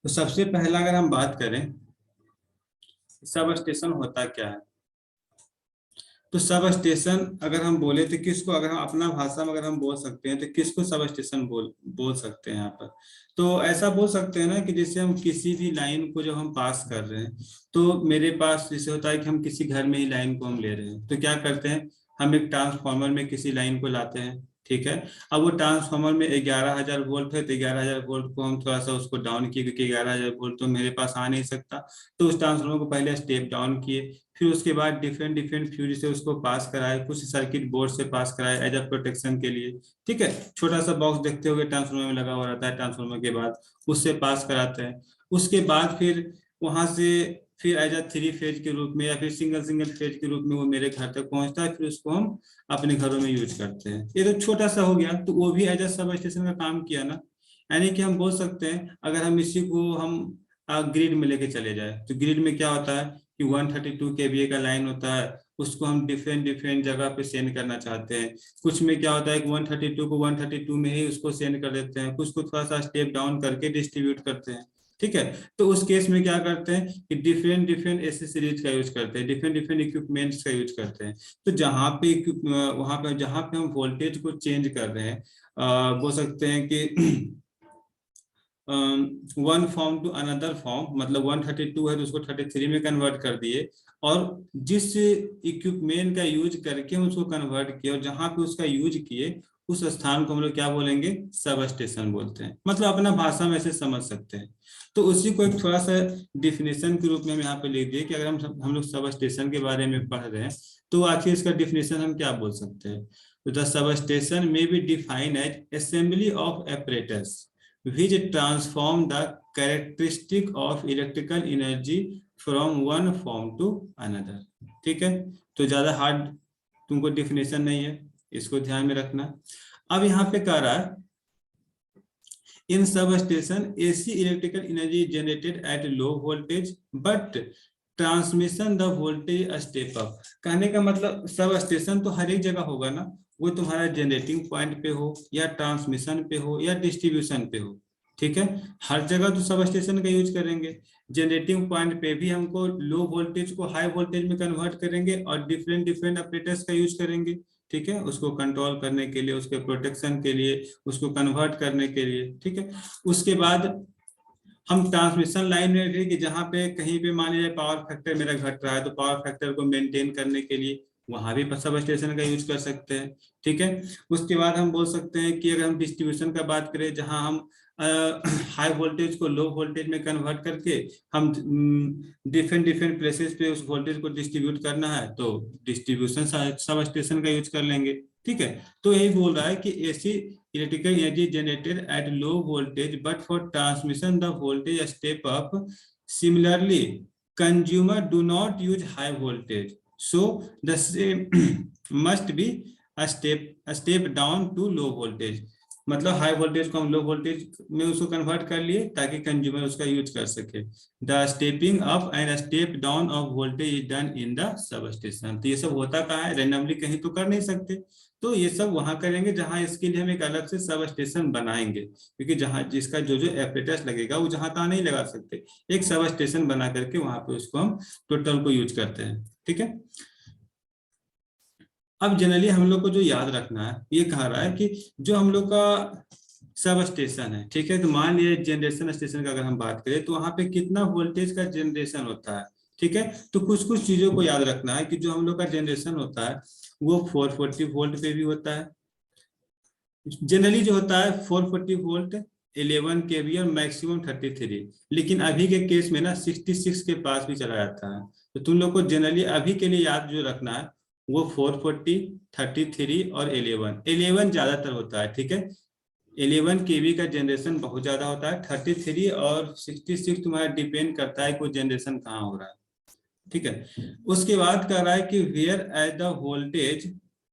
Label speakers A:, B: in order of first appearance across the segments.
A: तो सबसे पहला अगर हम बात करें सब स्टेशन होता क्या है, तो सब स्टेशन अगर हम बोले तो किसको, अगर हम अपना भाषा में अगर हम बोल सकते हैं तो किसको सब स्टेशन बोल सकते हैं यहाँ पर। तो ऐसा बोल सकते हैं ना कि जैसे हम किसी भी लाइन को जब हम पास कर रहे हैं, तो मेरे पास जैसे होता है कि हम किसी घर में ही लाइन को हम ले रहे हैं, तो क्या करते हैं, हम एक ट्रांसफार्मर में किसी लाइन को लाते हैं, ठीक है। अब वो ट्रांसफार्मर में 11,000 वोल्ट है, तो 11,000 वोल्ट को हम थोड़ा सा उसको डाउन किए, क्योंकि 11,000 वोल्ट तो मेरे पास आ नहीं सकता। तो उस ट्रांसफार्मर को पहले स्टेप डाउन किए, फिर उसके बाद डिफरेंट डिफरेंट फ्यूज से उसको पास कराए, कुछ सर्किट बोर्ड से पास कराए एज अ प्रोटेक्शन के लिए, ठीक है। छोटा सा बॉक्स देखते हुए ट्रांसफार्मर में लगा हुआ रहता है, ट्रांसफार्मर के बाद उससे पास कराते हैं। उसके बाद फिर वहां से फिर एज अ 3 फेज के रूप में या फिर सिंगल सिंगल फेज के रूप में वो मेरे घर तक पहुंचता है, फिर उसको हम अपने घरों में यूज करते हैं। ये तो छोटा सा हो गया, तो वो भी एज अ सब स्टेशन का काम किया ना। यानी कि हम बोल सकते हैं अगर हम इसी को हम ग्रिड में लेके चले जाए, तो ग्रिड में क्या होता है कि 132 kVA का लाइन होता है, उसको हम डिफरेंट डिफरेंट जगह पे सेंड करना चाहते हैं। कुछ में क्या होता है कि 132 को 132 में ही उसको सेंड कर देते हैं, कुछ को थोड़ा सा स्टेप डाउन करके डिस्ट्रीब्यूट करते हैं, ठीक है। तो उस केस में क्या करते हैं कि डिफरेंट डिफरेंट एसेसरीज का यूज करते हैं, डिफरेंट डिफरेंट इक्विपमेंट्स का यूज करते हैं। तो जहाँ पे वहां पे जहाँ पे हम वोल्टेज को चेंज कर रहे हैं, बोल सकते हैं कि one form to another form, मतलब 132 है तो उसको 33 में कन्वर्ट कर दिए, और जिस इक्विपमेंट का यूज करके हम उसको कन्वर्ट किए और जहां पे उसका यूज किए उस स्थान को हम लोग क्या बोलेंगे, सब स्टेशन बोलते हैं। मतलब अपना भाषा में से समझ सकते हैं। तो उसी को एक थोड़ा सा डिफिनेशन के रूप में हम यहाँ पे लिख दिए कि अगर हम लोग सब स्टेशन के बारे में पढ़ रहे हैं, तो आखिर इसका डिफिनेशन हम क्या बोल सकते हैं। तो द सब स्टेशन में be defined as assembly of apparatus which transform the characteristic of electrical energy from one form to another। ठीक है, तो ज्यादा हार्ड तुमको डिफिनेशन नहीं है, इसको ध्यान में रखना। अब यहाँ पे कह रहा है इन सब station AC electrical energy generated at low voltage but transmission the voltage step up. कहने का मतलब सब स्टेशन तो हर एक जगह होगा ना, वो तुम्हारा जनरेटिंग पॉइंट पे हो या ट्रांसमिशन पे हो या डिस्ट्रीब्यूशन पे हो, ठीक है। हर जगह तो सब स्टेशन का यूज करेंगे। जनरेटिंग पॉइंट पे भी हमको लो वोल्टेज को हाई वोल्टेज में कन्वर्ट करेंगे और डिफरेंट डिफरेंट ऑपरेटर्स का यूज करेंगे, ठीक है, उसको कंट्रोल करने के लिए, उसके प्रोटेक्शन के लिए, उसको कन्वर्ट करने के लिए, ठीक है। उसके बाद हम ट्रांसमिशन लाइन में भी कि जहाँ पे कहीं पे मान लीजिए पावर फैक्टर मेरा घट रहा है, तो पावर फैक्टर को मेंटेन करने के लिए वहां भी सब स्टेशन का यूज कर सकते हैं, ठीक है। उसके बाद हम बोल सकते हैं कि अगर हम डिस्ट्रीब्यूशन का बात करें, जहां हम हाई वोल्टेज को लो वोल्टेज में कन्वर्ट करके हम डिफरेंट डिफरेंट प्लेसेस पे उस वोल्टेज को डिस्ट्रीब्यूट करना है, तो डिस्ट्रीब्यूशन सब स्टेशन का यूज कर लेंगे, ठीक है। तो यही बोल रहा है कि AC electrical energy generated at low voltage but for transmission the voltage step up। Similarly, consumer do not use high voltage, so the same must be a step down to low voltage। मतलब high voltage को हम low voltage में उसको convert कर लिए ताकि consumer उसका use कर सके। The stepping up and step down of voltage is done in the sub station. तो ये सब होता कहाँ है, रेंडमली कहीं तो कर नहीं सकते, तो ये सब वहां करेंगे जहां इसके लिए हम एक अलग से सब स्टेशन बनाएंगे, क्योंकि जहां जिसका जो जो एपरेटस लगेगा वो जहां तहां नहीं लगा सकते, एक सब स्टेशन बना करके वहां पे उसको हम टोटल को यूज करते हैं, ठीक है। अब जनरली हम लोग को जो याद रखना है, ये कह रहा है कि जो हम लोग का सब स्टेशन है, ठीक है, तो मान लीजिए जनरेशन स्टेशन का अगर हम बात करें तो वहां पे कितना वोल्टेज का जनरेशन होता है, ठीक है। तो कुछ कुछ चीजों को याद रखना है कि जो हम लोग का जनरेशन होता है वो 440 वोल्ट पे भी होता है। जनरली जो होता है 440 वोल्ट 11 kV और मैक्सिमम 33, लेकिन अभी के केस में ना 66 के पास भी चला जाता है। तो तुम लोग को जनरली अभी के लिए याद जो रखना है वो 440, 33 और 11 ज्यादातर होता है, ठीक है। 11 kV का जनरेशन बहुत ज्यादा होता है, 33 और 66 तुम्हारा डिपेंड करता है कोई जनरेशन कहाँ हो रहा है, ठीक है। उसके बाद कह रहा है कि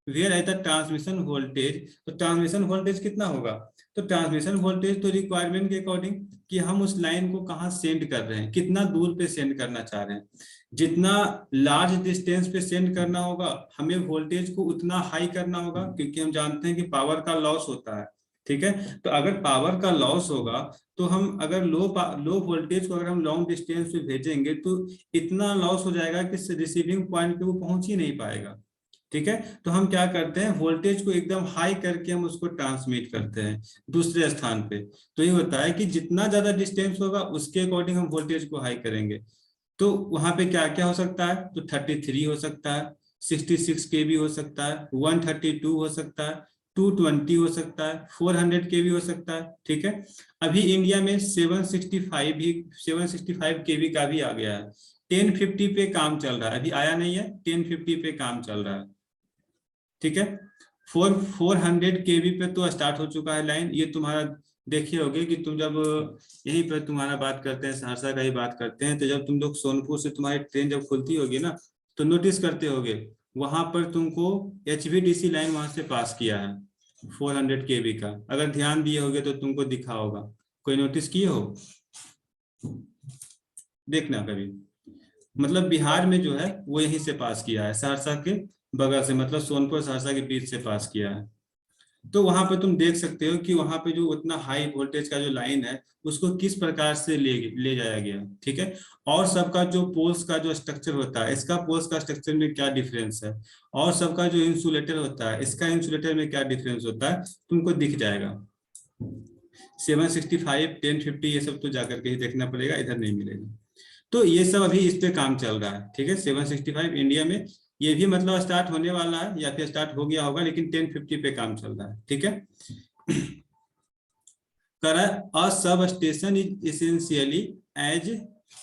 A: where as the transmission voltage. तो ट्रांसमिशन वोल्टेज कितना होगा, तो ट्रांसमिशन वोल्टेज तो रिक्वायरमेंट के अकॉर्डिंग कि हम उस लाइन को कहाँ सेंड कर रहे हैं, कितना दूर पे सेंड करना चाह रहे हैं। जितना लार्ज डिस्टेंस पे सेंड करना होगा हमें वोल्टेज को उतना हाई करना होगा, क्योंकि हम जानते हैं कि पावर का लॉस होता है, ठीक है। तो अगर पावर का लॉस होगा तो हम अगर लो वोल्टेज को अगर हम लॉन्ग डिस्टेंस पे भेजेंगे तो इतना लॉस हो जाएगा कि रिसीविंग पॉइंट पे वो पहुंच ही नहीं पाएगा। ठीक है। तो हम क्या करते हैं, वोल्टेज को एकदम हाई करके हम उसको ट्रांसमिट करते हैं दूसरे स्थान पे। तो ये होता है कि जितना ज्यादा डिस्टेंस होगा उसके अकॉर्डिंग हम वोल्टेज को हाई करेंगे। तो वहां पे क्या क्या हो सकता है, तो 33 हो सकता है, 66 केवी हो सकता है, 132 हो सकता है, 220 हो सकता है, 400 केवी हो सकता है। ठीक है। अभी इंडिया में 765 केवी का भी आ गया है। 1050 पे काम चल रहा है, अभी आया नहीं है, 1050 पे काम चल रहा है। ठीक है। 400 केवी पे तो स्टार्ट हो चुका है लाइन। ये तुम्हारा देखे होगे कि तुम जब यहीं पर तुम्हारा बात करते हैं, सहरसा का ही बात करते हैं, तो जब तुम लोग सोनपुर से तुम्हारी ट्रेन जब खुलती होगी ना, तो नोटिस करते होगे वहां पर तुमको HVDC लाइन वहां से पास किया है 400 केवी का। अगर ध्यान दिए होगे तो तुमको दिखा होगा, कोई नोटिस किए हो, देखना कभी। मतलब बिहार में जो है वो यहीं से पास किया है, सहरसा के बगल से, मतलब सोनपुर सहरसा के बीच से पास किया है। तो वहां पे तुम देख सकते हो कि वहां पे जो उतना हाई वोल्टेज का जो लाइन है उसको किस प्रकार से ले जाया गया। ठीक है। और सबका जो पोल्स का जो स्ट्रक्चर होता है, इसका पोल्स का स्ट्रक्चर में क्या डिफरेंस है, और सबका जो इंसुलेटर होता है इसका इंसुलेटर में क्या डिफरेंस होता है, तुमको दिख जाएगा। 765, 1050 ये सब तो जाकर के ही देखना पड़ेगा, इधर नहीं मिलेगा। तो ये सब अभी इस पे काम चल रहा है। ठीक है। 765 इंडिया में ये भी मतलब स्टार्ट होने वाला है या फिर स्टार्ट हो गया होगा, लेकिन 1050 पे काम चल रहा है। ठीक है। Uh substation is essentially as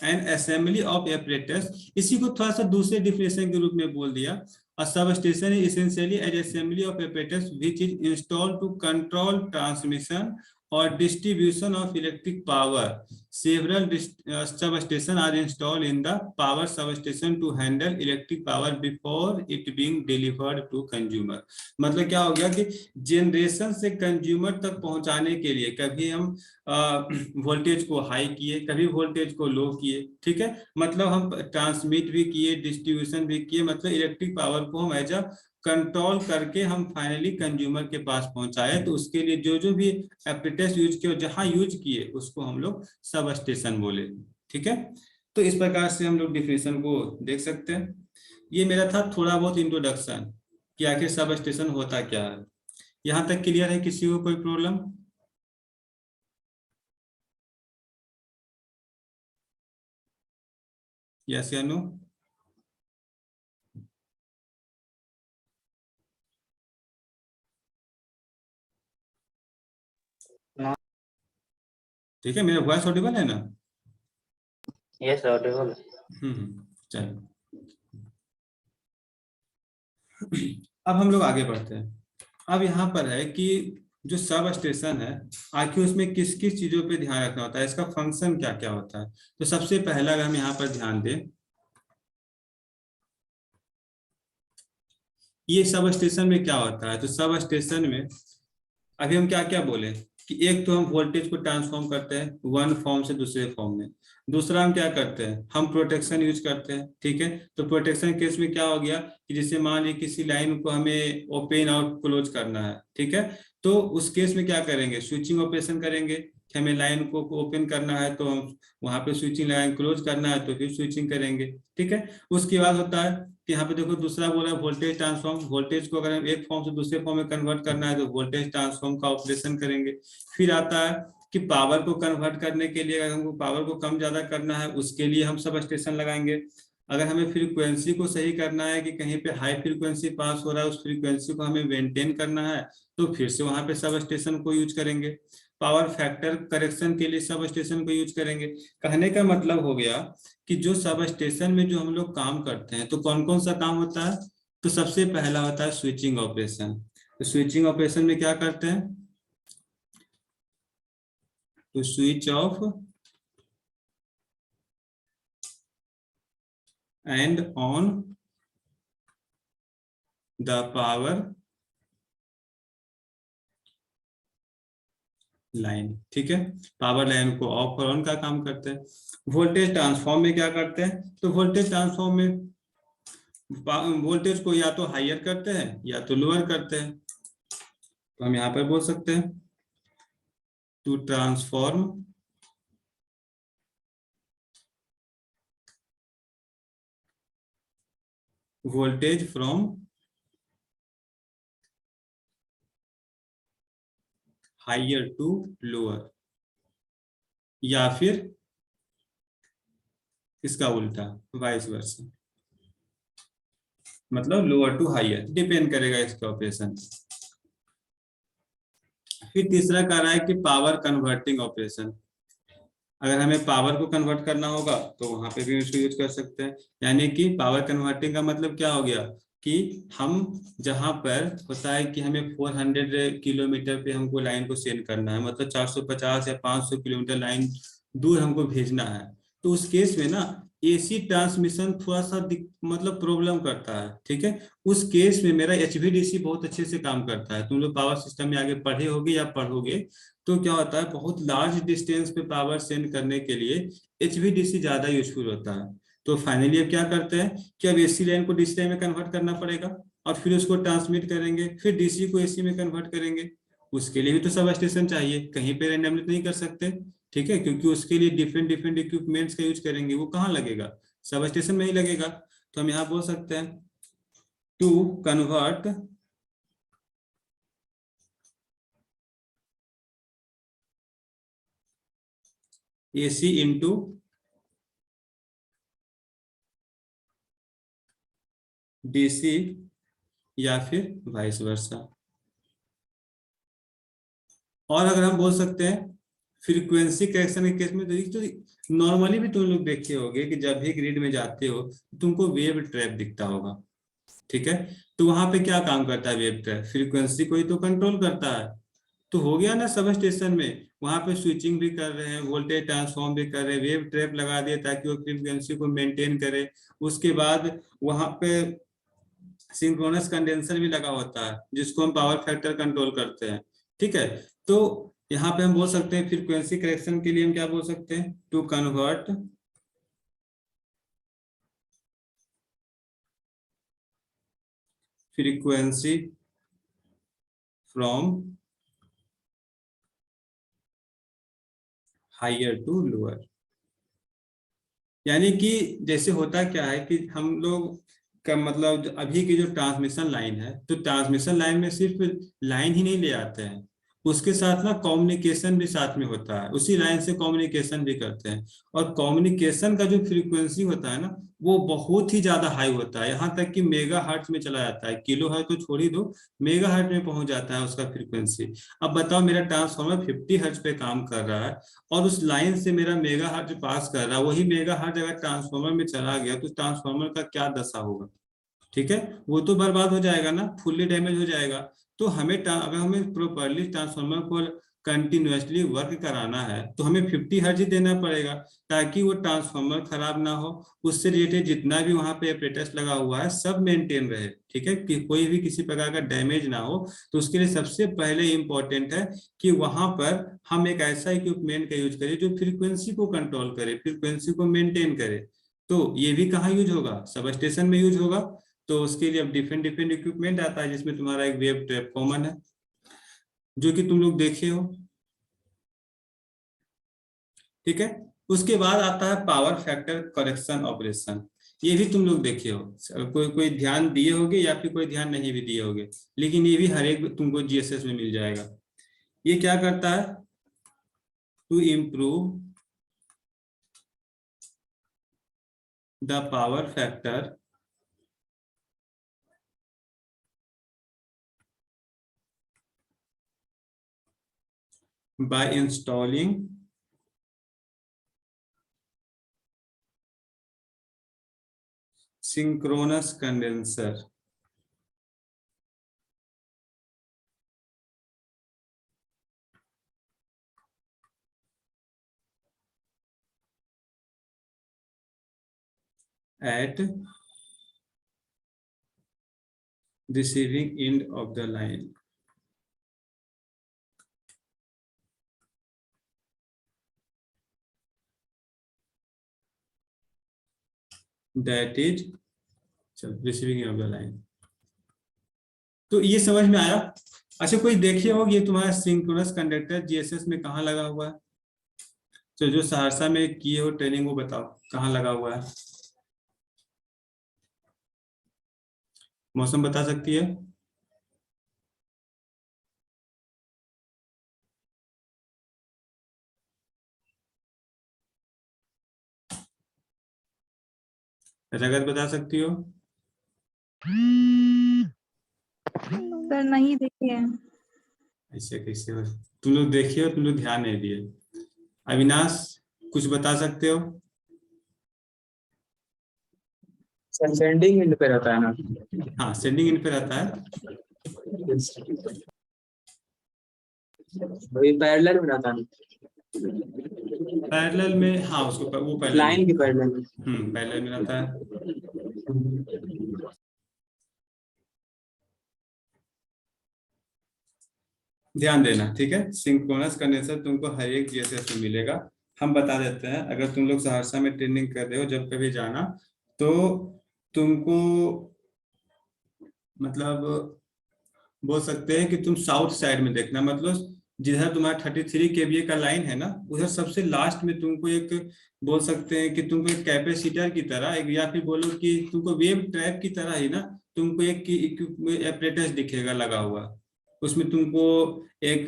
A: an assembly of apparatus. इसी को थोड़ा सा दूसरे डिफिनेशन के रूप में बोल दिया। Uh substation is essentially as assembly of apparatus which is installed to control transmission और distribution of electric power. Several substations are installed in the power substation to handle electric power before it being delivered to consumer। मतलब क्या हो गया कि generation से consumer तक पहुंचाने के लिए कभी हम वोल्टेज को हाई किए, कभी वोल्टेज को लो किए। ठीक है। मतलब हम ट्रांसमिट भी किए, डिस्ट्रीब्यूशन भी किए, मतलब इलेक्ट्रिक पावर को हम एज अ कंट्रोल करके हम फाइनली कंज्यूमर के पास पहुंचाए। तो उसके लिए जो जो भी एपरेटस यूज किए, जहां यूज किए उसको हम लोग सब स्टेशन बोले। ठीक है। तो इस प्रकार से हम लोग डिफिनेशन को देख सकते हैं। ये मेरा था थोड़ा बहुत इंट्रोडक्शन कि आखिर सब स्टेशन होता क्या है। यहाँ तक क्लियर है, किसी को कोई प्रॉब्लम? यस या नो? ठीक है, मेरा वॉइस ऑडिबल है ना?
B: Yes Audible.
A: चलो अब हम लोग आगे बढ़ते हैं। अब यहाँ पर है कि जो सब स्टेशन है आखिर उसमें किस किस चीजों पे ध्यान रखना होता है, इसका फंक्शन क्या क्या होता है। तो सबसे पहला अगर हम यहाँ पर ध्यान दें, ये सब स्टेशन में क्या होता है, तो सब स्टेशन में अभी हम क्या क्या बोले कि एक तो हम वोल्टेज को ट्रांसफॉर्म करते हैं वन फॉर्म से दूसरे फॉर्म में। दूसरा हम क्या करते हैं, हम प्रोटेक्शन यूज करते हैं। ठीक है। तो प्रोटेक्शन केस में क्या हो गया कि जैसे मान लीजिए किसी लाइन को हमें ओपन और क्लोज करना है। ठीक है। तो उस केस में क्या करेंगे, स्विचिंग ऑपरेशन करेंगे कि हमें लाइन को ओपन करना है तो हम वहां पे स्विचिंग लगाएंगे, क्लोज करना है तो फिर स्विचिंग करेंगे। ठीक है। उसके बाद होता है कि यहाँ पे देखो दूसरा बोला वोल्टेज ट्रांसफॉर्म, वोल्टेज को अगर हम एक फॉर्म से दूसरे फॉर्म में कन्वर्ट करना है तो वोल्टेज ट्रांसफॉर्म का ऑपरेशन करेंगे। फिर आता है कि पावर को कन्वर्ट करने के लिए अगर हमको पावर को कम ज्यादा करना है उसके लिए हम सब स्टेशन लगाएंगे। अगर हमें फ्रीक्वेंसी को सही करना है कि कहीं पे हाई फ्रीक्वेंसी पास हो रहा है, उस फ्रीक्वेंसी को हमें मेंटेन करना है, तो फिर से वहां पे सब स्टेशन को यूज करेंगे। पावर फैक्टर करेक्शन के लिए सब स्टेशन को यूज करेंगे। कहने का मतलब हो गया कि जो सब स्टेशन में जो हम लोग काम करते हैं तो कौन कौन सा काम होता है, तो सबसे पहला होता है स्विचिंग ऑपरेशन। तो स्विचिंग ऑपरेशन में क्या करते हैं, तो switch off and on the power line. ठीक है। पावर लाइन को ऑफ और ऑन का काम करते हैं। वोल्टेज ट्रांसफॉर्म में क्या करते हैं, तो वोल्टेज ट्रांसफॉर्म में वोल्टेज को या तो हायर करते हैं या तो लोअर करते हैं। तो हम यहाँ पर बोल सकते हैं to transform voltage from higher to lower, या फिर इसका उल्टा वाइस वर्सा, मतलब लोअर टू हायर, डिपेंड करेगा इसका ऑपरेशन। फिर तीसरा कह रहा है कि पावर कन्वर्टिंग ऑपरेशन, अगर हमें पावर को कन्वर्ट करना होगा तो वहां पे भी इसको यूज कर सकते हैं। यानी कि पावर कन्वर्टिंग का मतलब क्या हो गया कि हम जहां पर होता है कि हमें 400 किलोमीटर पे हमको लाइन को सेंड करना है, मतलब 450 या 500 किलोमीटर लाइन दूर हमको भेजना है, तो उस केस में ना एसी ट्रांसमिशन थोड़ा सा मतलब प्रॉब्लम करता है। ठीक है, उस केस में मेरा एचवीडीसी बहुत अच्छे से काम करता है। तुम लोग पावर सिस्टम में आगे पढ़े होगे या पढ़ोगे, तो क्या होता है बहुत लार्ज डिस्टेंस पे पावर सेंड करने के लिए एचवीडीसी ज्यादा यूजफुल होता है। तो फाइनली अब क्या करते हैं कि अब एसी लाइन को डीसी लाइन में कन्वर्ट करना पड़ेगा, और फिर उसको ट्रांसमिट करेंगे, फिर डीसी को एसी में कन्वर्ट करेंगे। उसके लिए भी तो सब स्टेशन चाहिए, कहीं पे रैंडमली नहीं कर सकते। ठीक है, क्योंकि उसके लिए डिफरेंट डिफरेंट इक्विपमेंट्स का यूज करेंगे, वो कहाँ लगेगा, सब स्टेशन में ही लगेगा। तो हम यहाँ बोल सकते हैं to convert AC into DC, या फिर वाइस वर्सा। और अगर हम बोल सकते हैं फ्रीक्वेंसी करेक्शन के केस में, तो नॉर्मली भी तुम लोग देखे होगे कि जब भी ग्रिड में जाते हो तुमको वेव ट्रैप दिखता होगा। ठीक है, तो वहां पे क्या काम करता है वेव ट्रैप, फ्रीक्वेंसी को ही तो कंट्रोल करता है। तो हो गया ना सब स्टेशन में, वहां पे स्विचिंग भी कर रहे हैं, वोल्टेज ट्रांसफॉर्म भी कर रहे हैं, वेव ट्रैप लगा दिए ताकि वो फ्रीक्वेंसी को मेंटेन करे। उसके बाद वहां पे सिंक्रोनस कंडेंसर भी लगा होता है जिसको हम पावर फैक्टर कंट्रोल करते हैं। ठीक है, तो यहाँ पे हम बोल सकते हैं फ्रीक्वेंसी करेक्शन के लिए हम क्या बोल सकते हैं, to convert frequency from higher to lower. यानी कि जैसे होता क्या है कि हम लोग का मतलब अभी की जो ट्रांसमिशन लाइन है, तो ट्रांसमिशन लाइन में सिर्फ लाइन ही नहीं ले आते हैं, उसके साथ ना कम्युनिकेशन भी साथ में होता है, उसी लाइन से कम्युनिकेशन भी करते हैं। और कम्युनिकेशन का जो फ्रीक्वेंसी होता है ना, वो बहुत ही ज्यादा हाई होता है, यहाँ तक कि मेगा हर्ट्ज में चला जाता है, किलो हर्ट्ज तो छोड़ ही दो, मेगा हर्ट्ज में पहुंच जाता है उसका फ्रीक्वेंसी। अब बताओ मेरा ट्रांसफॉर्मर 50 हर्ट्ज पे काम कर रहा है, और उस लाइन से मेरा मेगा हर्ट्ज पास कर रहा है, वही मेगा हर्ट्ज अगर ट्रांसफार्मर में चला गया तो ट्रांसफार्मर का क्या दशा होगा। ठीक है, वो तो बर्बाद हो जाएगा ना, फुल्ली डैमेज हो जाएगा। तो हमें अगर हमें प्रॉपरली ट्रांसफार्मर को कंटिन्यूअसली वर्क कराना है तो हमें 50 हर्ट्ज ही देना पड़ेगा, ताकि वो ट्रांसफार्मर खराब ना हो, उससे रिलेटेड जितना भी वहां पे एपरेटस लगा हुआ है सब मेंटेन रहे। ठीक है, कि कोई भी किसी प्रकार का डैमेज ना हो। तो उसके लिए सबसे पहले इंपॉर्टेंट है कि वहां पर हम एक ऐसा इक्विपमेंट का यूज करें जो फ्रीक्वेंसी को कंट्रोल करे, फ्रीक्वेंसी को मेंटेन करे। तो ये भी कहाँ यूज होगा, सब स्टेशन में यूज होगा। तो उसके लिए अब डिफरेंट डिफरेंट इक्विपमेंट आता है, जिसमें तुम्हारा एक वेव ट्रैप कॉमन है, जो कि तुम लोग देखे हो। ठीक है, उसके बाद आता है पावर फैक्टर करेक्शन ऑपरेशन, ये भी तुम लोग देखे हो, कोई कोई ध्यान दिए होगे या फिर कोई ध्यान नहीं भी दिए होगे, लेकिन ये भी हर एक तुमको जीएसएस में मिल जाएगा। ये क्या करता है, to improve the power factor by installing synchronous condenser at receiving end of the line, that is receiving end of the line। तो ये समझ में आया। अच्छा, कोई देखिए होगी ये तुम्हारा सिंक्रोनस कंडक्टर जीएसएस में कहाँ लगा हुआ है? तो जो सहरसा में किए हो ट्रेनिंग, वो बताओ कहाँ लगा हुआ है? मौसम बता सकती है? रगत बता सकती हो?
C: सर नहीं देखे हैं।
A: ऐसे कैसे हो? तुम लोग देखिए हो, तुम लोग ध्यान नहीं दिए। अविनाश, कुछ बता सकते हो?
B: सर सेंडिंग एंड पे रहता है ना।
A: हाँ, सेंडिंग एंड पे रहता है।
B: वही पैरेलल में रहता है।
A: पैरेलल में, हाँ उसको वो पैरेलल में,
B: लाइन की पैरेलल में।
A: पैरेलल में रहता है। ध्यान देना, ठीक है। सिंक्रोनस कंडेंसर तुमको हर एक जीएसएस में मिलेगा। हम बता देते हैं, अगर तुम लोग सहरसा में ट्रेनिंग कर रहे हो, जब कभी जाना तो तुमको मतलब बोल सकते हैं कि तुम साउथ साइड में देखना, मतलब जिधर तुम्हारा 33 केवीए का लाइन है ना, उधर सबसे लास्ट में तुमको एक, बोल सकते हैं कि तुमको एक कैपेसिटर की तरह एक, या फिर बोलो कि तुमको वेव ट्रैप की तरह ही ना, तुमको एक एपरेटस दिखेगा लगा हुआ। उसमें तुमको एक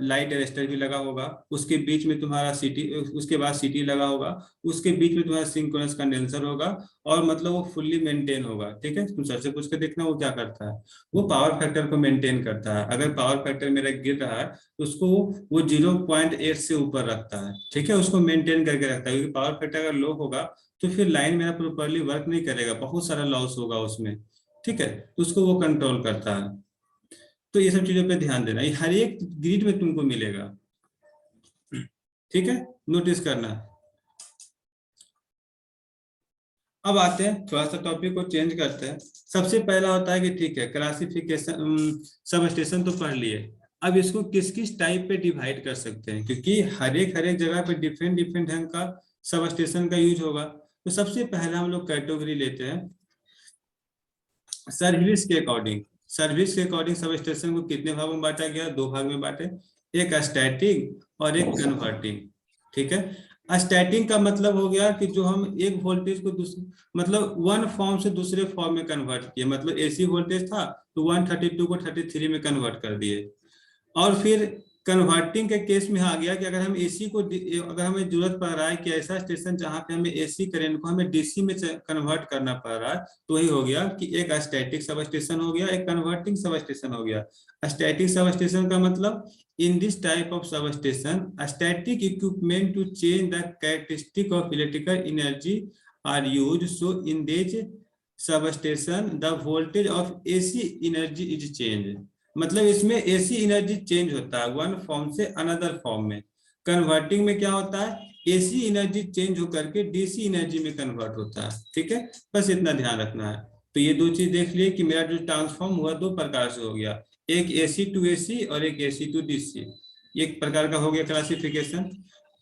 A: लाइट अरेस्टर भी लगा होगा, उसके बीच में तुम्हारा सीटी, उसके बाद सीटी लगा होगा, उसके बीच में तुम्हारा सिंक्रोनस कंडेंसर होगा, और मतलब वो फुल्ली मेंटेन होगा। ठीक है, तुम सर से पूछ के देखना वो क्या करता है। वो पावर फैक्टर को मेंटेन करता है। अगर पावर फैक्टर मेरा गिर रहा है तो उसको वो 0.8 से ऊपर रखता है। ठीक है, उसको मेंटेन करके रखता है, क्योंकि पावर फैक्टर अगर लो होगा तो फिर लाइन मेरा प्रॉपरली वर्क नहीं करेगा, बहुत सारा लॉस होगा उसमें। ठीक है, तो उसको वो कंट्रोल करता है। तो ये सब चीजों पे ध्यान देना, ये हर एक ग्रिड में तुमको मिलेगा। ठीक है, नोटिस करना। अब आते हैं, थोड़ा सा टॉपिक को चेंज करते हैं। सबसे पहला होता है कि ठीक है, क्लासिफिकेशन, सब स्टेशन तो पढ़ लिए। अब इसको किस किस टाइप पे डिवाइड कर सकते हैं, क्योंकि हर एक जगह पे डिफरेंट डिफरेंट ढंग का सब स्टेशन का यूज होगा। तो सबसे पहला हम लोग कैटेगरी लेते हैं सर्विस के अकॉर्डिंग। सर्विस के अकॉर्डिंग सब स्टेशन को कितने भागों में बांटा गया? दो भाग में बांटे, एक स्टैटिक और एक कन्वर्टिंग। ठीक है, स्टैटिक का मतलब हो गया कि जो हम एक वोल्टेज को दूसरे, मतलब वन फॉर्म से दूसरे फॉर्म में कन्वर्ट किए, मतलब एसी वोल्टेज था तो 132 को 33 में कन्वर्ट कर दिए। और फिर कन्वर्टिंग के केस में आ गया कि अगर हम एसी को, अगर हमें जरूरत पड़ रहा है कि ऐसा स्टेशन जहां पे हमें एसी करंट को हमें डीसी में कन्वर्ट करना पड़ रहा है, तो वही हो गया कि एक स्टैटिक सब स्टेशन हो गया, एक कन्वर्टिंग सब स्टेशन हो गया। स्टैटिक सब स्टेशन का मतलब, in this type of substation static equipment to change the characteristic of electrical energy are use, so in this substation the voltage of AC energy is change. मतलब इसमें AC energy change होता है one form से another form में। Converting में क्या होता है, एसी एनर्जी चेंज होकर के डीसी एनर्जी में कन्वर्ट होता है। ठीक है, बस इतना ध्यान रखना है। तो ये दो चीज देख लिए कि मेरा जो ट्रांसफॉर्म हुआ दो प्रकार से हो गया, एक एसी टू एसी और एक एसी टू डीसी। एक प्रकार का हो गया क्लासिफिकेशन।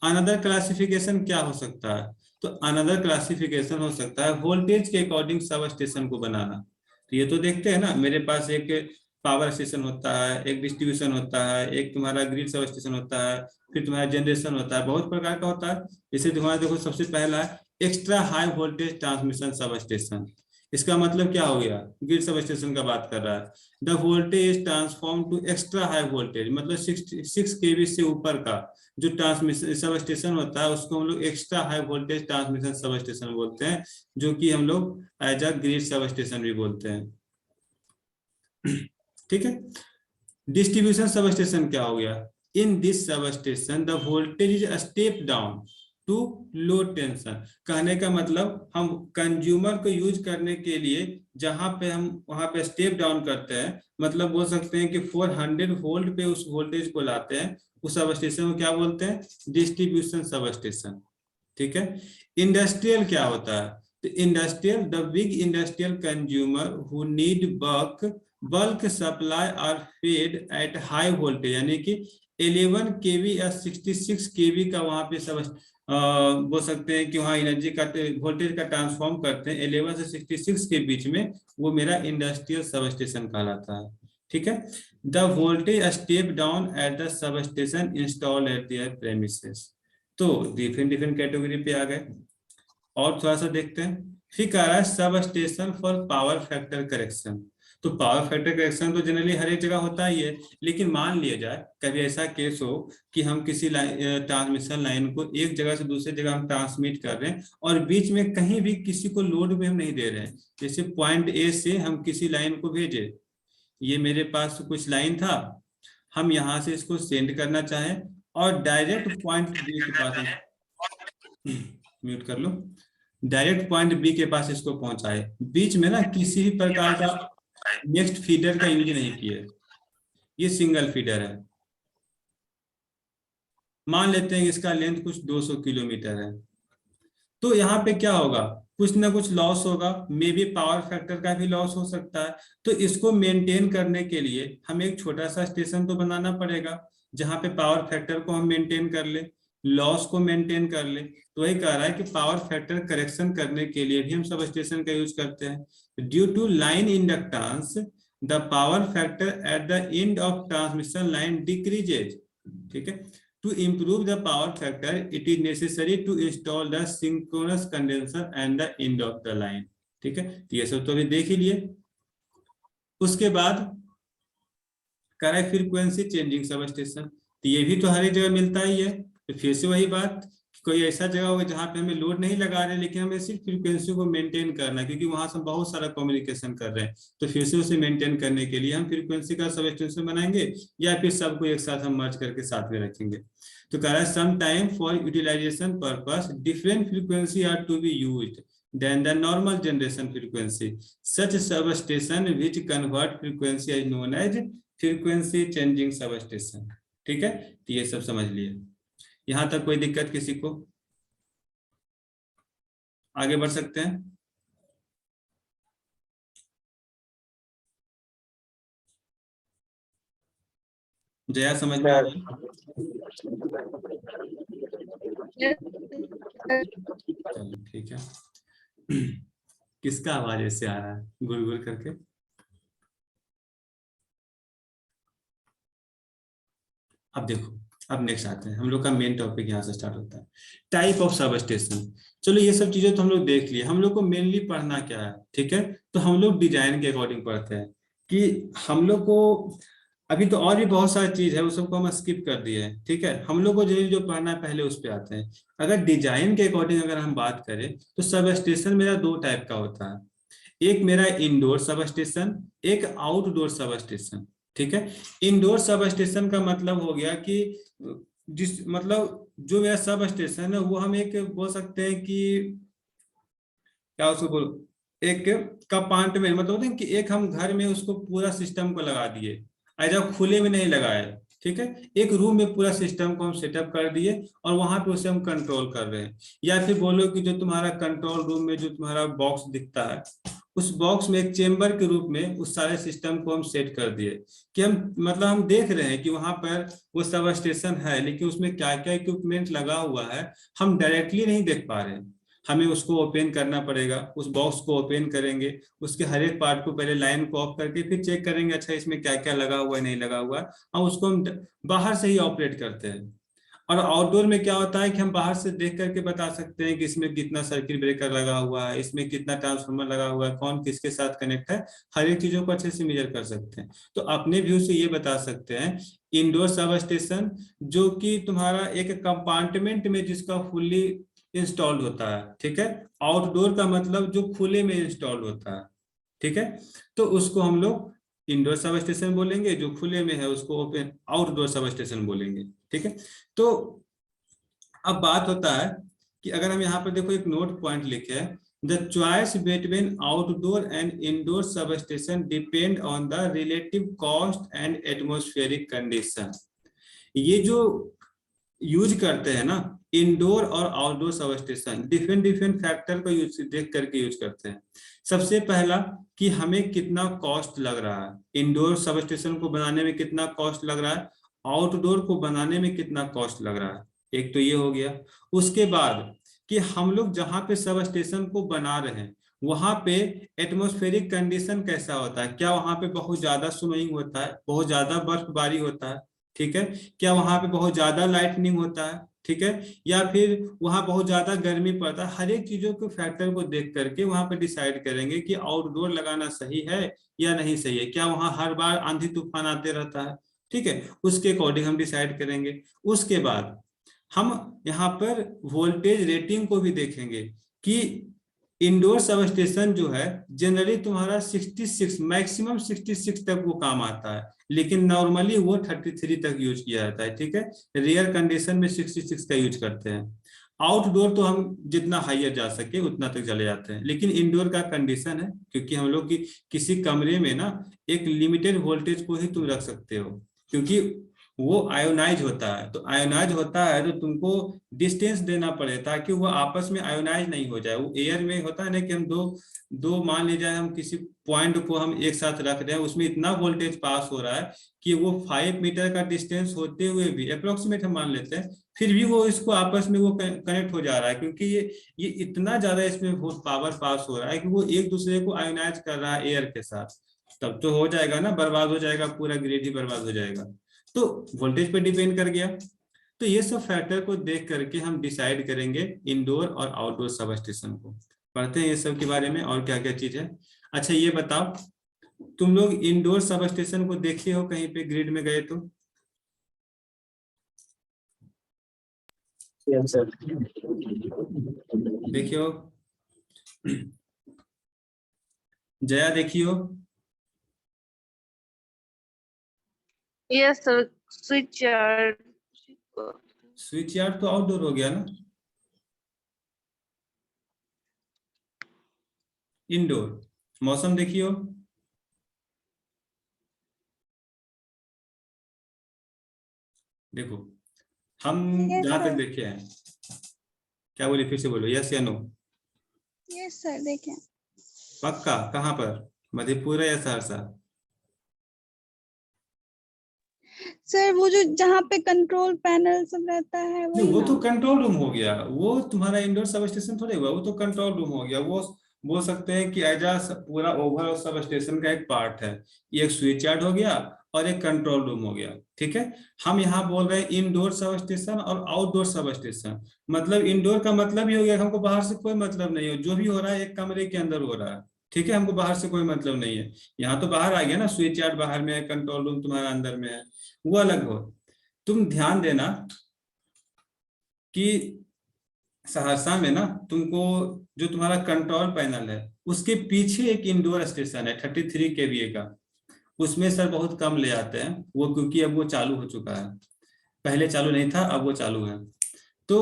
A: अनदर क्लासिफिकेशन क्या हो सकता है? तो अनदर क्लासिफिकेशन हो सकता है वोल्टेज के अकॉर्डिंग सब स्टेशन को बनाना। तो ये तो देखते हैं ना, मेरे पास एक पावर स्टेशन होता है, एक डिस्ट्रीब्यूशन होता है, एक तुम्हारा ग्रिड सब स्टेशन होता है, फिर तुम्हारा जनरेशन होता है, बहुत प्रकार का होता है। जैसे तुम्हारा देखो, सबसे पहला है extra high voltage transmission sub station. इसका मतलब क्या हो गया? ग्रिड सब स्टेशन का बात कर रहा है। The voltage transform to extra high voltage, मतलब 6 केवी से ऊपर का जो ट्रांसमिशन सब स्टेशन होता है, उसको हम लोग extra high voltage transmission substation बोलते हैं, जो कि हम लोग as a grid substation भी बोलते हैं। ठीक है, डिस्ट्रीब्यूशन सब स्टेशन क्या हो गया? In this substation the voltage is step down to low tension. कहने का मतलब, हम कंज्यूमर को यूज करने के लिए जहां पे हम वहां पे स्टेप डाउन करते हैं, मतलब बोल सकते हैं कि 400 वोल्ट पे उस वोल्टेज को लाते हैं, उस सब स्टेशन को क्या बोलते हैं? Distribution sub station. ठीक है, इंडस्ट्रियल क्या होता है? तो industrial, the big industrial consumer who need bulk supply are fed at high voltage, यानी कि 11 केवी या 66 केवी का वहां पे सब बोल सकते हैं कि वहाँ एनर्जी का वोल्टेज का ट्रांसफॉर्म करते हैं 11 से 66 के बीच में, वो मेरा इंडस्ट्रियल सब स्टेशन कहलाता है। ठीक है। The voltage step down at the sub station install eight there premises. तो डिफरेंट डिफरेंट कैटेगरी पे आ गए और थोड़ा सा देखते हैं। फिर कह रहा है sub station for power factor correction. तो पावर फैक्टर करेक्शन तो जनरली हर एक जगह होता ही है, लेकिन मान लिया जाए कभी ऐसा केस हो कि हम किसी ट्रांसमिशन लाइन को एक जगह से दूसरी जगह हम ट्रांसमिट कर रहे हैं और बीच में कहीं भी किसी को लोड भी हम नहीं दे रहे हैं। जैसे पॉइंट ए से हम किसी लाइन को भेजे, ये मेरे पास कुछ लाइन था, हम यहाँ से इसको सेंड करना चाहें और डायरेक्ट पॉइंट बी के पास म्यूट कर लो, डायरेक्ट पॉइंट बी के पास इसको पहुंचाए, बीच में ना किसी भी प्रकार का नेक्स्ट फीडर का यूज नहीं किया, ये सिंगल फीडर है। मान लेते हैं इसका लेंथ कुछ 200 किलोमीटर है, तो यहाँ पे क्या होगा, कुछ ना कुछ लॉस होगा, मे बी पावर फैक्टर का भी लॉस हो सकता है। तो इसको मेंटेन करने के लिए हमें एक छोटा सा स्टेशन तो बनाना पड़ेगा जहाँ पे पावर फैक्टर को हम मेंटेन कर ले, लॉस को मेंटेन कर ले। तो वही कह रहा है कि पावर फैक्टर करेक्शन करने के लिए भी हम सब स्टेशन का यूज करते हैं। Due to line inductance the power factor at the end of transmission line decreases. ठीक है, to improve the power factor it is necessary to install the synchronous condenser and the end of the line। ठीक है, तो ये सब तो अभी देख ही लिए। उसके बाद कर रहा है फ्रीक्वेंसी चेंजिंग सब स्टेशन, तो ये भी तो हर एक जगह मिलता ही है। तो फिर से वही बात कि कोई ऐसा जगह होगा जहाँ पे हमें लोड नहीं लगा रहे लेकिन हमें सिर्फ फ्रीक्वेंसी को मेंटेन करना है, क्योंकि वहां से बहुत सारा कम्युनिकेशन कर रहे हैं। तो फिर से उसे मेंटेन करने के लिए हम फ्रीक्वेंसी का सब स्टेशन बनाएंगे या फिर सबको एक साथ हम मर्ज करके साथ में रखेंगे। तो कह रहा है some time for utilization purpose different frequency are to be used than the normal generation frequency. Such substation which convert frequency is known as frequency changing substation। ठीक है, तो ये सब समझ लिए। यहां तक कोई दिक्कत किसी को? आगे बढ़ सकते हैं। जया समझ में आ रही है? चलो ठीक है। किसका आवाज ऐसे आ रहा है गुड़ करके? अब देखो, अब नेक्स्ट आते हैं, हम लोग का मेन टॉपिक यहाँ से स्टार्ट होता है, टाइप ऑफ सब स्टेशन। चलो ये सब चीजें तो हम लोग देख लिए, हम लोग को मेनली पढ़ना क्या है, ठीक है। तो हम लोग डिजाइन के अकॉर्डिंग पढ़ते हैं कि हम लोग को अभी तो और भी बहुत सारी चीज है, उस सबको हम स्किप कर दिए हैं, ठीक है। हम लोग को जो पढ़ना है पहले उस पर आते हैं। अगर डिजाइन के अकॉर्डिंग अगर हम बात करें तो सब स्टेशन मेरा दो टाइप का होता है, एक मेरा इंडोर सब स्टेशन, एक आउटडोर सब स्टेशन। ठीक है, इंडोर सब स्टेशन का मतलब हो गया कि जिस मतलब जो मेरा सब स्टेशन है वो हम एक बोल सकते हैं कि क्या उसको बोल, एक कंपार्टमेंट मतलब होता है कि एक हम घर में उसको पूरा सिस्टम को लगा दिए, ऐसा खुले में नहीं लगाए। ठीक है, एक रूम में पूरा सिस्टम को हम सेटअप कर दिए और वहां पे उसे हम कंट्रोल कर रहे हैं। या फिर बोलो कि जो तुम्हारा कंट्रोल रूम में जो तुम्हारा बॉक्स दिखता है, उस बॉक्स में एक चेंबर के रूप में उस सारे सिस्टम को हम सेट कर दिए कि हम मतलब हम देख रहे हैं कि वहां पर वो सब स्टेशन है, लेकिन उसमें क्या क्या इक्विपमेंट लगा हुआ है हम डायरेक्टली नहीं देख पा रहे हैं। हमें उसको ओपन करना पड़ेगा, उस बॉक्स को ओपन करेंगे, उसके हर एक पार्ट को पहले लाइन को ऑफ करके फिर चेक करेंगे अच्छा इसमें क्या क्या लगा हुआ है नहीं लगा हुआ है, और उसको हम बाहर से ही ऑपरेट करते हैं। और आउटडोर में क्या होता है कि हम बाहर से देख करके बता सकते हैं कि इसमें कितना सर्किट ब्रेकर लगा हुआ है, इसमें कितना ट्रांसफार्मर लगा हुआ है, कौन किसके साथ कनेक्ट है, हर एक चीजों को अच्छे से मेजर कर सकते हैं। तो अपने व्यू से ये बता सकते हैं इंडोर सब स्टेशन जो कि तुम्हारा एक कंपार्टमेंट में जिसका फुल्ली इंस्टॉल्ड होता है। ठीक है, आउटडोर का मतलब जो खुले में इंस्टॉल्ड होता है। ठीक है, तो उसको हम लोग इंडोर सब स्टेशन बोलेंगे, जो खुले में है उसको ओपन आउटडोर सब स्टेशन बोलेंगे। ठीक है, तो अब बात होता है कि अगर हम यहाँ पर देखो एक नोट पॉइंट लिखे है, the choice between outdoor and indoor sub station depend on the relative cost and atmospheric condition. ये जो यूज करते हैं ना इंडोर और outdoor sub station, different different factor को यूज देख करके यूज करते हैं। सबसे पहला कि हमें कितना कॉस्ट लग रहा है, इंडोर सब स्टेशन को बनाने में कितना कॉस्ट लग रहा है, आउटडोर को बनाने में कितना कॉस्ट लग रहा है, एक तो ये हो गया। उसके बाद कि हम लोग जहाँ पे सब स्टेशन को बना रहे हैं वहां पे एटमॉस्फेरिक कंडीशन कैसा होता है, क्या वहां पे बहुत ज्यादा स्नोइंग होता है, बहुत ज्यादा बर्फबारी होता है, ठीक है, क्या वहां पे बहुत ज्यादा लाइटनिंग होता है, ठीक है, या फिर वहां बहुत ज्यादा गर्मी पड़ता है। हर एक चीजों के फैक्टर को देख करके वहां पे डिसाइड करेंगे कि आउटडोर लगाना सही है या नहीं सही है, क्या वहां हर बार आंधी तूफान आते रहता है, ठीक है, उसके अकॉर्डिंग हम डिसाइड करेंगे। उसके बाद हम यहाँ पर वोल्टेज रेटिंग को भी देखेंगे कि इंडोर सब स्टेशन जो है जनरली तुम्हारा 66 मैक्सिमम 66 तक वो काम आता है, लेकिन नॉर्मली वो 33 तक यूज किया जाता है, ठीक है, रेयर कंडीशन में 66 का यूज करते हैं। आउटडोर तो हम जितना हाइयर जा सके उतना तक चले जाते हैं, लेकिन इंडोर का कंडीशन है क्योंकि हम लोग की किसी कमरे में ना एक लिमिटेड वोल्टेज को ही तुम रख सकते हो, क्योंकि वो आयोनाइज होता है। तो आयोनाइज होता है तो तुमको डिस्टेंस देना पड़े ताकि वो आपस में आयोनाइज नहीं हो जाए। वो एयर में होता है ना कि हम दो दो मान लीजिए हम किसी पॉइंट को हम एक साथ रख रहे हैं, उसमें इतना वोल्टेज पास हो रहा है कि वो 5 मीटर का डिस्टेंस होते हुए भी अप्रोक्सीमेट हम मान लेते हैं, फिर भी वो इसको आपस में वो कनेक्ट हो जा रहा है, क्योंकि ये इतना ज्यादा इसमें पावर पास हो रहा है कि वो एक दूसरे को आयोनाइज कर रहा है एयर के साथ। तब तो हो जाएगा ना, बर्बाद हो जाएगा, पूरा ग्रिड ही बर्बाद हो जाएगा। तो वोल्टेज पे डिपेंड कर गया। तो ये सब फैक्टर को देख करके हम डिसाइड करेंगे इंडोर और आउटडोर सब स्टेशन को। पढ़ते हैं ये सब के बारे में और क्या क्या चीज है। अच्छा ये बताओ, तुम लोग इंडोर सब स्टेशन को देखे हो कहीं पे ग्रिड में गए तो?
B: Yes sir.
A: देखियो, जया देखियो।
C: Yes sir, switch yard.
A: Switch yard तो आउटडोर हो गया ना, इंडोर। मौसम देखियो, देखो हम
C: Yes,
A: जहां तक
C: sir.
A: देखे हैं, क्या बोले फिर से बोलो, यस या नो?
C: यस सर देखें।
A: पक्का? कहाँ पर, मधेपुरा या सहरसा?
C: सर वो जो जहाँ पे कंट्रोल पैनल सब रहता है
A: नहीं,
C: वही
A: वो
C: ना?
A: तो कंट्रोल रूम हो गया, वो तुम्हारा इंडोर सब स्टेशन थोड़े हुआ, वो तो कंट्रोल रूम हो गया। वो बोल सकते हैं कि एज पूरा ओवरऑल सब स्टेशन का एक पार्ट है। ये एक स्विच यार्ड हो गया और एक कंट्रोल रूम हो गया, ठीक है। हम यहाँ बोल रहे हैं इंडोर सब स्टेशन और आउटडोर सब स्टेशन। मतलब इंडोर का मतलब ये हो गया हमको बाहर से कोई मतलब नहीं हो, जो भी हो रहा है एक कमरे के अंदर हो रहा है, ठीक है, हमको बाहर से कोई मतलब नहीं है। यहाँ तो बाहर आ गया ना, स्विच यार्ड बाहर में है, कंट्रोल रूम तुम्हारा अंदर में है, वो अलग हो। तुम ध्यान देना कि सहरसा में ना तुमको जो तुम्हारा कंट्रोल पैनल है उसके पीछे एक इंडोर स्टेशन है 33 kVA का। उसमें सर बहुत कम ले आते हैं वो, क्योंकि अब वो चालू हो चुका है, पहले चालू नहीं था अब वो चालू है। तो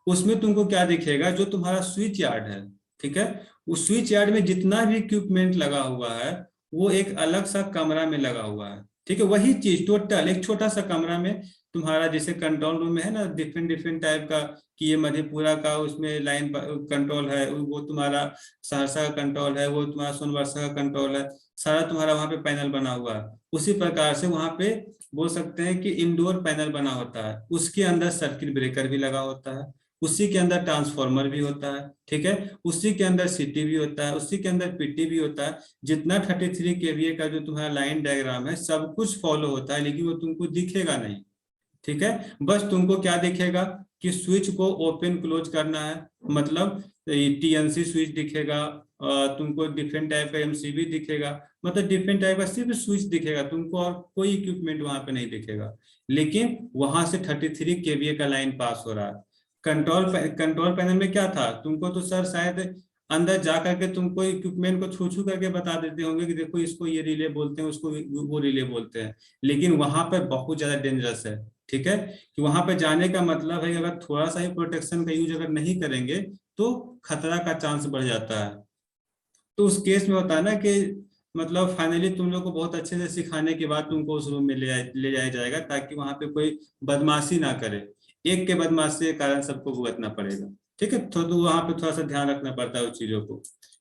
A: उसमें तुमको क्या दिखेगा, जो तुम्हारा स्विच यार्ड है, ठीक है, उस स्विच यार्ड में जितना भी इक्विपमेंट लगा हुआ है वो एक अलग सा कमरा में लगा हुआ है, ठीक है। वही चीज टोटल एक छोटा सा कमरा में तुम्हारा, जैसे कंट्रोल रूम में है ना डिफरेंट डिफरेंट टाइप का, कि ये मधेपुरा का उसमें लाइन कंट्रोल है, वो तुम्हारा सहरसा का कंट्रोल है, वो तुम्हारा सोनवर्षा का कंट्रोल है, सारा तुम्हारा वहां पे पैनल बना हुआ है। उसी प्रकार से वहां पे बोल सकते हैं कि इंडोर पैनल बना होता है, उसके अंदर सर्किट ब्रेकर भी लगा होता है, उसी के अंदर ट्रांसफार्मर भी होता है, ठीक है, उसी के अंदर सीटी भी होता है, उसी के अंदर पीटी भी होता है। जितना 33 kVA का जो तुम्हारा लाइन डायग्राम है सब कुछ फॉलो होता है, लेकिन वो तुमको दिखेगा नहीं, ठीक है। बस तुमको क्या दिखेगा कि स्विच को ओपन क्लोज करना है, मतलब टीएनसी स्विच दिखेगा, तुमको डिफरेंट टाइप का एमसीबी दिखेगा, मतलब डिफरेंट टाइप का सिर्फ स्विच दिखेगा तुमको, और कोई इक्विपमेंट वहां पे नहीं दिखेगा। लेकिन वहां से 33 kVA का लाइन पास हो रहा है। कंट्रोल पैनल में क्या था, तुमको तो सर शायद अंदर जा करके तुमको इक्विपमेंट को छू छू करके बता देते होंगे कि देखो इसको ये रिले बोलते हैं, उसको वो रिले बोलते हैं, लेकिन वहां पर बहुत ज्यादा डेंजरस है, ठीक है। कि वहां पे जाने का मतलब है कि अगर थोड़ा सा ही प्रोटेक्शन का यूज अगर नहीं करेंगे तो खतरा का चांस बढ़ जाता है। तो उस केस में होता है ना कि मतलब फाइनली तुम लोग को बहुत अच्छे से सिखाने के बाद तुमको उस रूम में ले जाया जाएगा, ताकि वहां पे कोई बदमाशी ना करे। एक के बदमाशी के कारण सबको भुगतना पड़ेगा, ठीक है। तो वहां पे थोड़ा सा ध्यान रखना पड़ता है उस चीजों को,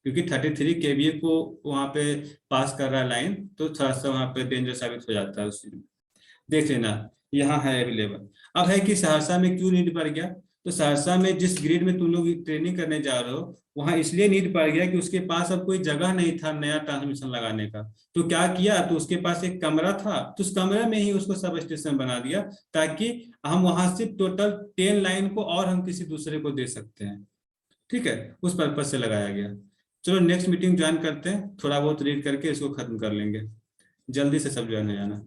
A: क्योंकि 33 kVA को वहां पे पास कर रहा है लाइन, तो थोड़ा सा वहां पे डेंजर साबित हो जाता है उस चीज में। देख लेना यहाँ है अवेलेबल। अब है कि सहरसा में क्यों नीड पड़ गया, तो सहरसा में जिस ग्रिड में तुम लोग ट्रेनिंग करने जा रहे हो वहां इसलिए नीड पड़ गया कि उसके पास अब कोई जगह नहीं था नया ट्रांसमिशन लगाने का। तो क्या किया, तो उसके पास एक कमरा था, तो उस कमरे में ही उसको सब स्टेशन बना दिया ताकि हम वहां से टोटल 10 लाइन को और हम किसी दूसरे को दे सकते हैं। ठीक है, उस पर्पज से लगाया गया। चलो नेक्स्ट मीटिंग ज्वाइन करते हैं, थोड़ा बहुत रीड करके इसको खत्म कर लेंगे। जल्दी से सब ज्वाइन हो जाना।